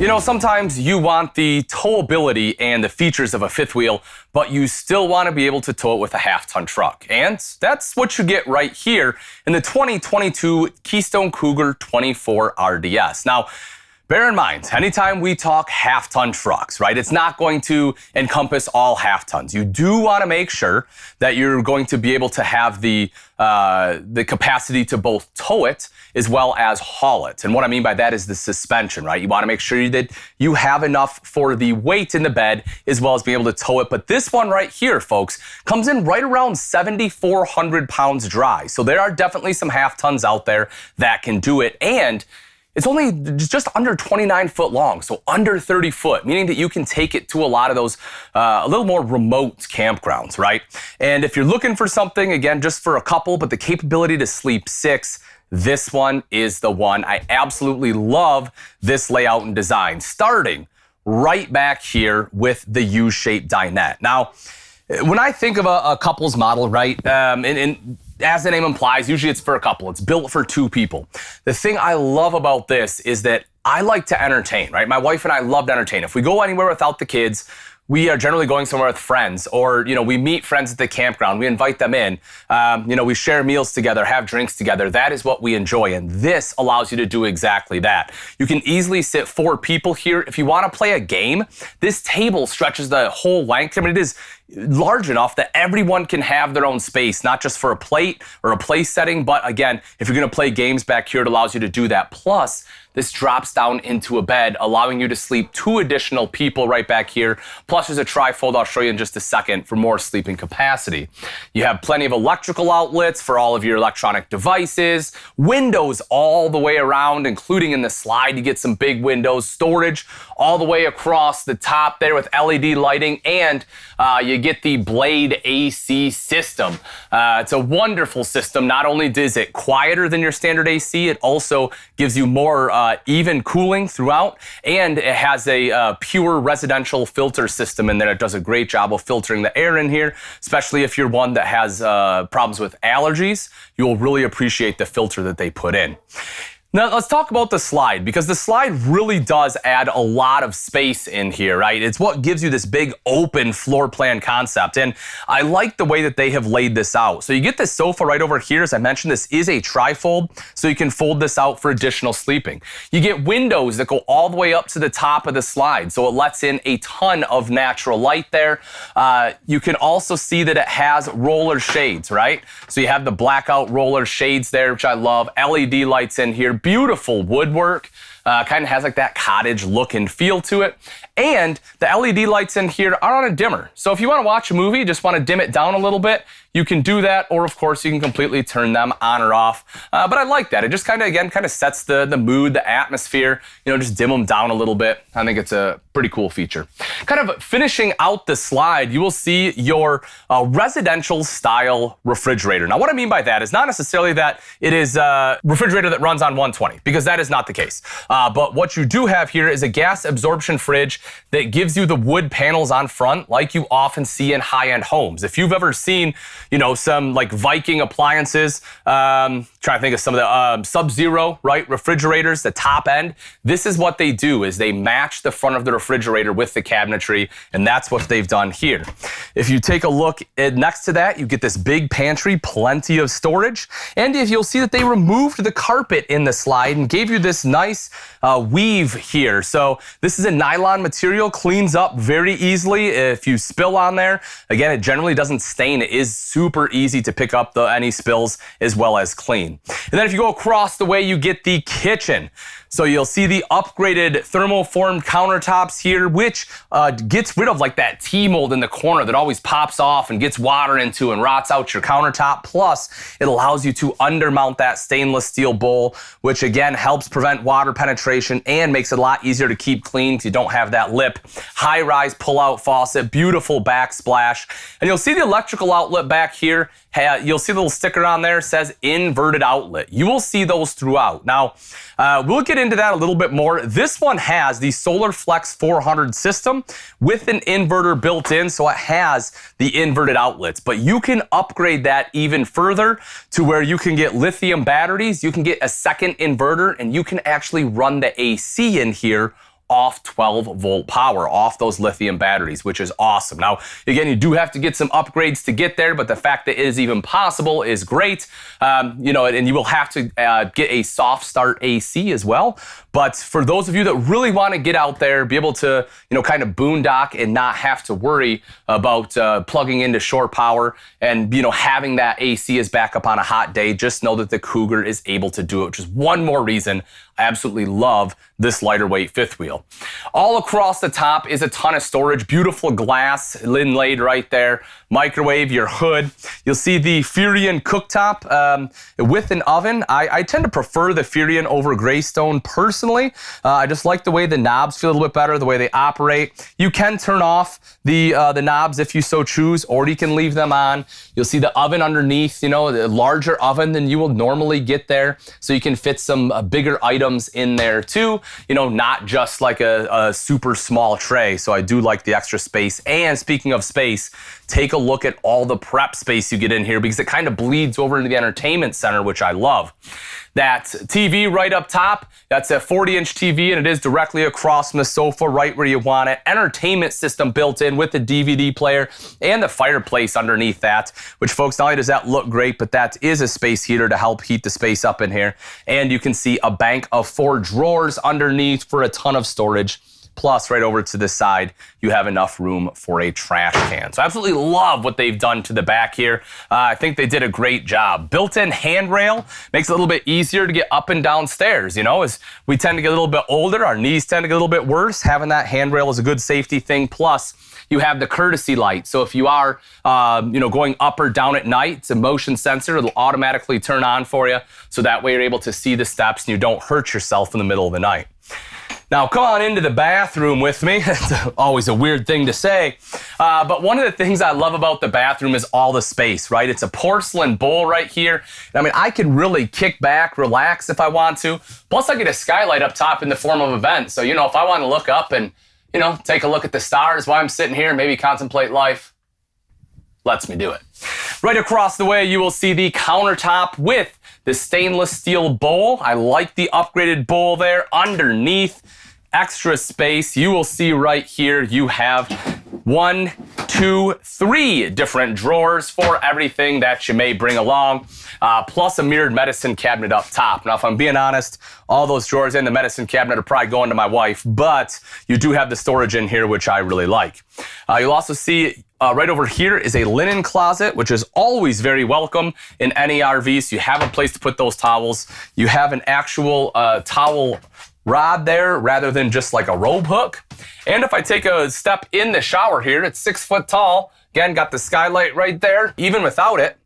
You know, sometimes you want the towability and the features of a fifth wheel, but you still want to be able to tow it with a half-ton truck. And that's what you get right here in the 2022 Keystone Cougar 24RDS. Now, bear in mind, anytime we talk half-ton trucks, right, it's not going to encompass all half-tons. You do want to make sure that you're going to be able to have the capacity to both tow it as well as haul it. And what I mean by that is the suspension, right? You want to make sure that you have enough for the weight in the bed as well as being able to tow it. But this one right here, folks, comes in right around 7,400 pounds dry. So there are definitely some half-tons out there that can do it. And it's only just under 29 foot long, so under 30 foot, meaning that you can take it to a lot of those a little more remote campgrounds, right? And if you're looking for something, again, just for a couple, but the capability to sleep 6, this one is the one. I absolutely love this layout and design, starting right back here with the U-shaped dinette. Now, when I think of a couple's model, right, and as the name implies, usually it's for a couple. It's built for 2 people. The thing I love about this is that I like to entertain, right? My wife and I love to entertain. If we go anywhere without the kids, we are generally going somewhere with friends, or, you know, we meet friends at the campground, we invite them in, you know, we share meals together, have drinks together. That is what we enjoy. And this allows you to do exactly that. You can easily sit 4 people here. If you want to play a game, this table stretches the whole length. I mean, it is large enough that everyone can have their own space, not just for a plate or a place setting, but again, if you're going to play games back here, it allows you to do that. Plus, this drops down into a bed, allowing you to sleep 2 additional people right back here. Plus, there's a trifold I'll show you in just a second for more sleeping capacity. You have plenty of electrical outlets for all of your electronic devices, windows all the way around, including in the slide. You get some big windows, storage all the way across the top there with LED lighting, and you get the Blade AC system. It's a wonderful system. Not only is it quieter than your standard AC, it also gives you more even cooling throughout, and it has a pure residential filter system in there. It does a great job of filtering the air in here, especially if you're one that has problems with allergies. You'll really appreciate the filter that they put in. Now, let's talk about the slide, because the slide really does add a lot of space in here, right? It's what gives you this big open floor plan concept, and I like the way that they have laid this out. So you get this sofa right over here. As I mentioned, this is a trifold, so you can fold this out for additional sleeping. You get windows that go all the way up to the top of the slide, so it lets in a ton of natural light there. You can also see that it has roller shades, right? So you have the blackout roller shades there, which I love. LED lights in here. Beautiful woodwork, kind of has like that cottage look and feel to it. And the LED lights in here are on a dimmer. So if you want to watch a movie, just want to dim it down a little bit, you can do that, or of course you can completely turn them on or off. But I like that. It just kind of, again, kind of sets the mood, the atmosphere, you know, just dim them down a little bit. I think it's a pretty cool feature. Kind of finishing out the slide, you will see your residential style refrigerator. Now, what I mean by that is not necessarily that it is a refrigerator that runs on 120, because that is not the case. But what you do have here is a gas absorption fridge that gives you the wood panels on front, like you often see in high-end homes. If you've ever seen, you know, some like Viking appliances, trying to think of some of the Sub-Zero, right, refrigerators, the top end, this is what they do, is they match the front of the refrigerator with the cabinetry, and that's what they've done here. If you take a look next to that, you get this big pantry, plenty of storage, and if you'll see that they removed the carpet in the slide and gave you this nice weave here. So this is a nylon material, cleans up very easily. If you spill on there, again, it generally doesn't stain. It is super easy to pick up any spills as well as clean. And then if you go across the way, you get the kitchen. So you'll see the upgraded thermoformed countertops here, which gets rid of like that T-mold in the corner that always pops off and gets water into and rots out your countertop. Plus, it allows you to undermount that stainless steel bowl, which again helps prevent water penetration and makes it a lot easier to keep clean because you don't have that lip. High-rise pull-out faucet, beautiful backsplash. And you'll see the electrical outlet back here. You'll see the little sticker on there, says inverted outlet. You will see those throughout. Now, we'll get into that a little bit more. This one has the Solar Flex 400 system with an inverter built in, so it has the inverted outlets. But you can upgrade that even further to where you can get lithium batteries, you can get a second inverter, and you can actually run the AC in here off 12-volt power, off those lithium batteries, which is awesome. Now, again, you do have to get some upgrades to get there, but the fact that it is even possible is great. You know, and you will have to get a soft start AC as well. But for those of you that really want to get out there, be able to, you know, kind of boondock and not have to worry about plugging into shore power and, you know, having that AC as backup on a hot day, just know that the Cougar is able to do it, which is one more reason I absolutely love this lighter weight fifth wheel. All across the top is a ton of storage, beautiful glass inlaid right there, microwave, your hood. You'll see the Furion cooktop with an oven. I tend to prefer the Furion over Greystone personally. I just like the way the knobs feel a little bit better, the way they operate. You can turn off the knobs if you so choose, or you can leave them on. You'll see the oven underneath, you know, a larger oven than you will normally get there, so you can fit some bigger items in there too, you know, not just like a super small tray. So I do like the extra space. And speaking of space, take a look at all the prep space you get in here, because it kind of bleeds over into the entertainment center, which I love. That TV right up top, that's a 40-inch TV, and it is directly across from the sofa right where you want it. Entertainment system built in with the DVD player and the fireplace underneath that, which, folks, not only does that look great, but that is a space heater to help heat the space up in here. And you can see a bank of 4 drawers underneath for a ton of storage. Plus, right over to the side, you have enough room for a trash can. So I absolutely love what they've done to the back here. I think they did a great job. Built-in handrail makes it a little bit easier to get up and down stairs. You know, as we tend to get a little bit older, our knees tend to get a little bit worse. Having that handrail is a good safety thing. Plus, you have the courtesy light. So if you are, you know, going up or down at night, it's a motion sensor. It'll automatically turn on for you. So that way you're able to see the steps and you don't hurt yourself in the middle of the night. Now, come on into the bathroom with me. It's always a weird thing to say. But one of the things I love about the bathroom is all the space, right? It's a porcelain bowl right here. I mean, I can really kick back, relax if I want to. Plus, I get a skylight up top in the form of a vent. So, you know, if I want to look up and, you know, take a look at the stars while I'm sitting here and maybe contemplate life, lets me do it. Right across the way, you will see the countertop with the stainless steel bowl. I like the upgraded bowl there. Underneath, extra space. You will see right here, you have 1, 2, 3 different drawers for everything that you may bring along, plus a mirrored medicine cabinet up top. Now, if I'm being honest, all those drawers in the medicine cabinet are probably going to my wife, but you do have the storage in here, which I really like. You'll also see right over here is a linen closet, which is always very welcome in any RV. So you have a place to put those towels. You have an actual towel rod there rather than just like a robe hook. And if I take a step in the shower here, it's 6 foot tall. Again, got the skylight right there. Even without it,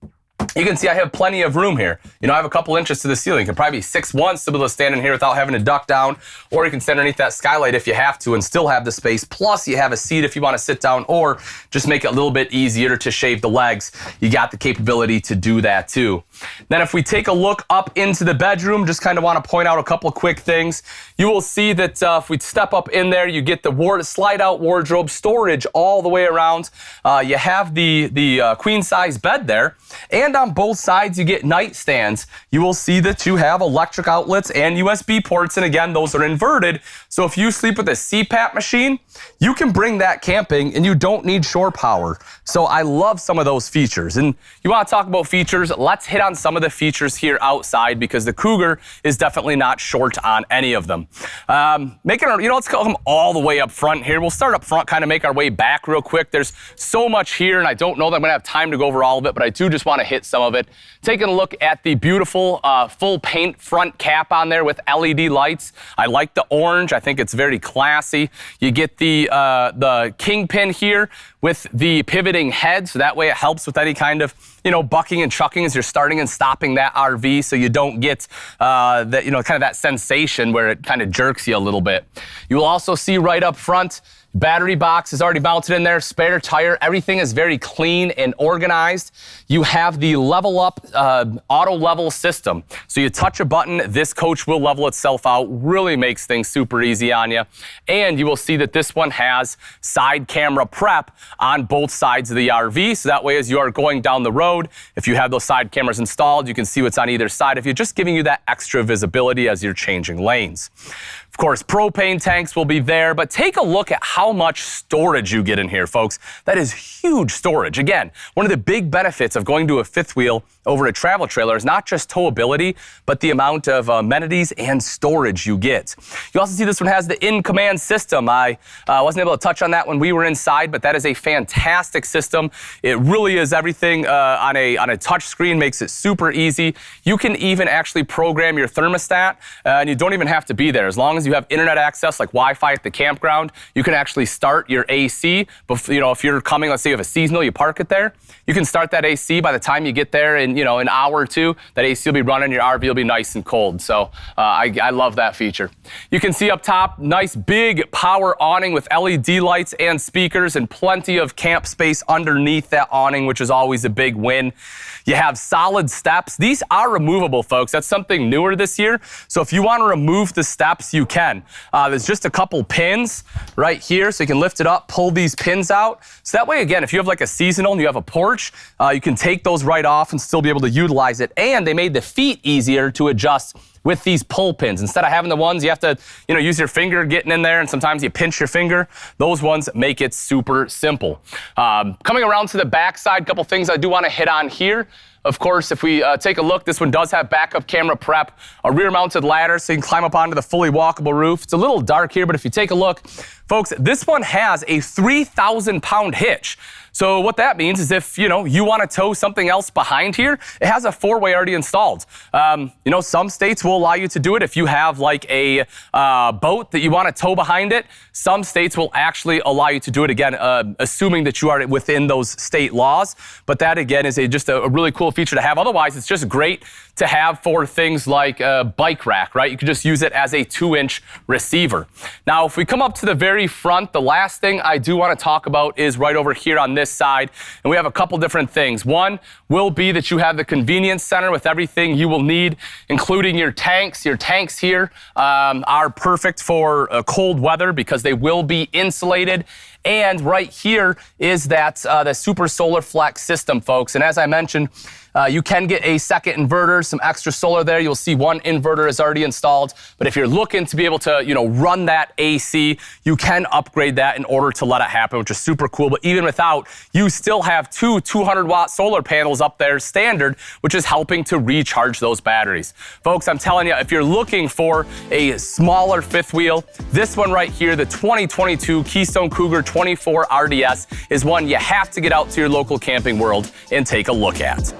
you can see I have plenty of room here. You know, I have a couple inches to the ceiling. You can probably be 6'1" to be able to stand in here without having to duck down, or you can stand underneath that skylight if you have to and still have the space. Plus, you have a seat if you want to sit down, or just make it a little bit easier to shave the legs. You got the capability to do that too. Then if we take a look up into the bedroom, just kind of want to point out a couple of quick things. You will see that if we step up in there, you get the slide-out wardrobe storage all the way around. You have the queen-size bed there, and on both sides you get nightstands. You will see that you have electric outlets and USB ports, and again, those are inverted. So if you sleep with a CPAP machine, you can bring that camping and you don't need shore power. So I love some of those features. And you want to talk about features, let's hit on some of the features here outside, because the Cougar is definitely not short on any of them. Let's go them all the way up front here. We'll start up front, kind of make our way back real quick. There's so much here, and I don't know that I'm going to have time to go over all of it, but I do just want to hit some of it. Taking a look at the beautiful full paint front cap on there with LED lights. I like the orange. I think it's very classy. You get the kingpin here with the pivoting head, so that way it helps with any kind of, you know, bucking and chucking as you're starting and stopping that RV, so you don't get kind of that sensation where it kind of jerks you a little bit. You will also see right up front, Battery box is already mounted in there, spare tire, everything is very clean and organized. You have the level up auto level system. So you touch a button, this coach will level itself out, really makes things super easy on you. And you will see that this one has side camera prep on both sides of the RV. So that way as you are going down the road, if you have those side cameras installed, you can see what's on either side of you, just giving you that extra visibility as you're changing lanes. Of course, propane tanks will be there, but take a look at how much storage you get in here, folks. That is huge storage. Again, one of the big benefits of going to a fifth wheel over a travel trailer is not just towability, but the amount of amenities and storage you get. You also see this one has the in-command system. I wasn't able to touch on that when we were inside, but that is a fantastic system. It really is everything on a touch screen, makes it super easy. You can even actually program your thermostat, and you don't even have to be there. As long as you have internet access like Wi-Fi at the campground, you can actually start your AC. You know, if you're coming, let's say you have a seasonal, you park it there, you can start that AC by the time you get there in, an hour or two. That AC will be running, your RV will be nice and cold. So I love that feature. You can see up top, nice big power awning with LED lights and speakers and plenty of camp space underneath that awning, which is always a big win. You have solid steps. These are removable, folks. That's something newer this year. So if you want to remove the steps, you can. There's just a couple pins right here, so you can lift it up, pull these pins out. So that way, again, if you have like a seasonal and you have a porch, you can take those right off and still be able to utilize it. And they made the feet easier to adjust with these pull pins. Instead of having the ones you have to, use your finger getting in there, and sometimes you pinch your finger, those ones make it super simple. Coming around to the back side, a couple things I do want to hit on here. Of course, if we take a look, this one does have backup camera prep, a rear-mounted ladder so you can climb up onto the fully walkable roof. It's a little dark here, but if you take a look, folks, this one has a 3,000-pound hitch. So what that means is if, you want to tow something else behind here, it has a four-way already installed. Some states will allow you to do it if you have like a boat that you want to tow behind it. Some states will actually allow you to do it, again, assuming that you are within those state laws. But that, again, is just a really cool feature to have. Otherwise, it's just great to have for things like a bike rack, right? You can just use it as a 2-inch receiver. Now, if we come up to the very front, the last thing I do want to talk about is right over here on this side. And we have a couple different things. One will be that you have the convenience center with everything you will need, including your tanks. Your tanks here are perfect for cold weather because they will be insulated. And right here is that the Super Solar Flex system, folks. And as I mentioned, you can get a second inverter, some extra solar there. You'll see one inverter is already installed. But if you're looking to be able to, run that AC, you can upgrade that in order to let it happen, which is super cool. But even without, you still have two 200-watt solar panels up there standard, which is helping to recharge those batteries. Folks, I'm telling you, if you're looking for a smaller fifth wheel, this one right here, the 2022 Keystone Cougar 24RDS, is one you have to get out to your local Camping World and take a look at.